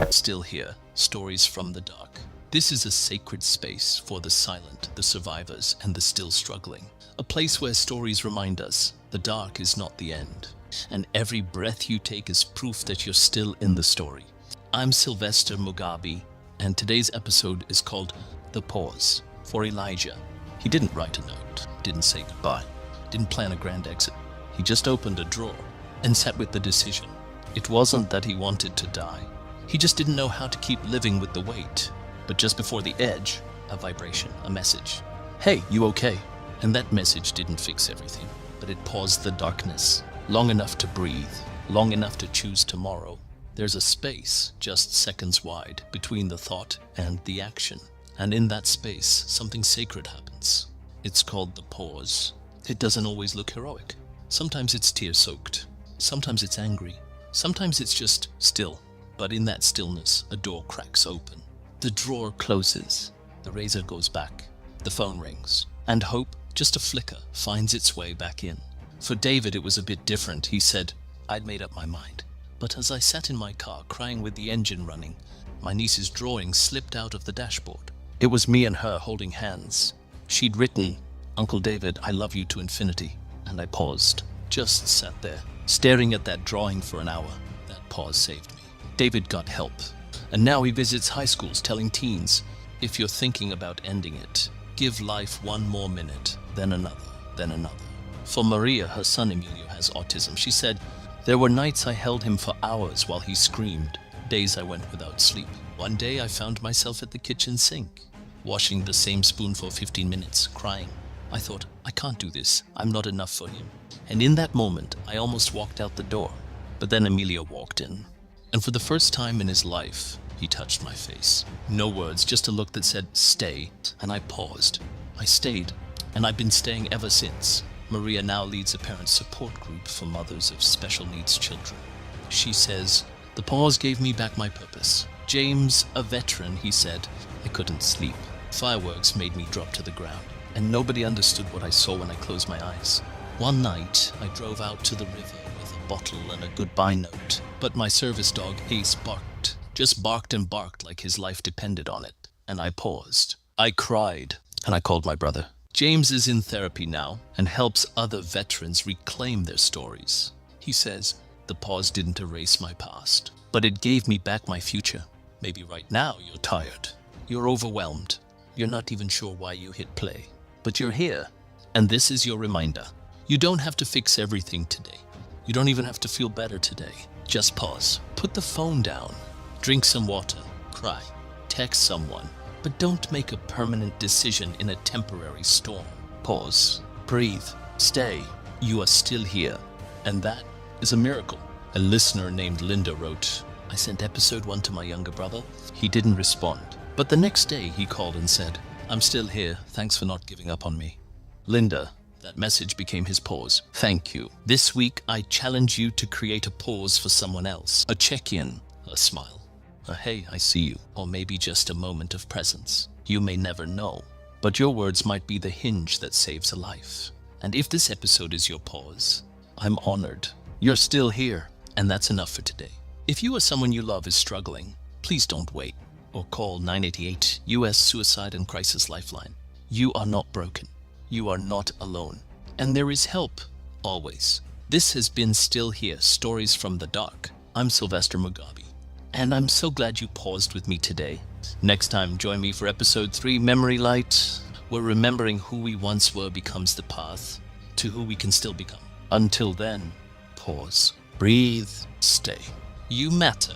Still here, stories from the dark. This is a sacred space for the silent, the survivors, and the still struggling. A place where stories remind us the dark is not the end, and every breath you take is proof that you're still in the story. I'm Sylvester Mugabe, and today's episode is called The Pause. For Elijah, he didn't write a note, didn't say goodbye, didn't plan a grand exit. He just opened a drawer and sat with the decision. It wasn't that he wanted to die. He just didn't know how to keep living with the weight. But just before the edge, a vibration, a message. Hey, you okay? And that message didn't fix everything, but it paused the darkness, long enough to breathe, long enough to choose tomorrow. There's a space, just seconds wide, between the thought and the action. And in that space, something sacred happens. It's called the pause. It doesn't always look heroic. Sometimes it's tear-soaked. Sometimes it's angry. Sometimes it's just still. But in that stillness, a door cracks open. The drawer closes. The razor goes back. The phone rings. And hope, just a flicker, finds its way back in. For David, it was a bit different. He said, I'd made up my mind. But as I sat in my car, crying with the engine running, my niece's drawing slipped out of the dashboard. It was me and her holding hands. She'd written, Uncle David, I love you to infinity. And I paused, just sat there, staring at that drawing for an hour. That pause saved me. David got help. And now he visits high schools telling teens, if you're thinking about ending it, give life one more minute, then another, then another. For Maria, her son Emilio has autism. She said, there were nights I held him for hours while he screamed, days I went without sleep. One day I found myself at the kitchen sink, washing the same spoon for 15 minutes, crying. I thought, I can't do this. I'm not enough for him. And in that moment, I almost walked out the door. But then Emilio walked in. And for the first time in his life, he touched my face. No words, just a look that said, stay. And I paused. I stayed. And I've been staying ever since. Maria now leads a parent support group for mothers of special needs children. She says, the pause gave me back my purpose. James, a veteran, he said, I couldn't sleep. Fireworks made me drop to the ground. And nobody understood what I saw when I closed my eyes. One night, I drove out to the river with a bottle and a goodbye note. But my service dog, Ace, barked. Just barked and barked like his life depended on it. And I paused. I cried. And I called my brother. James is in therapy now and helps other veterans reclaim their stories. He says, the pause didn't erase my past, but it gave me back my future. Maybe right now you're tired. You're overwhelmed. You're not even sure why you hit play. But you're here, and this is your reminder. You don't have to fix everything today. You don't even have to feel better today. Just pause. Put the phone down. Drink some water. Cry. Text someone. But don't make a permanent decision in a temporary storm. Pause. Breathe. Stay. You are still here. And that is a miracle. A listener named Linda wrote, I sent episode 1 to my younger brother. He didn't respond. But the next day he called and said, I'm still here. Thanks for not giving up on me. Linda, that message became his pause. Thank you. This week, I challenge you to create a pause for someone else. A check-in, a smile, a hey, I see you, or maybe just a moment of presence. You may never know, but your words might be the hinge that saves a life. And if this episode is your pause, I'm honored. You're still here, and that's enough for today. If you or someone you love is struggling, please don't wait. Or call 988 US Suicide and Crisis Lifeline. You are not broken. You are not alone. And there is help, always. This has been Still Here, Stories from the Dark. I'm Sylvester Mugabe. And I'm so glad you paused with me today. Next time, join me for episode 3, Memory Light, where remembering who we once were becomes the path to who we can still become. Until then, pause, breathe, stay. You matter.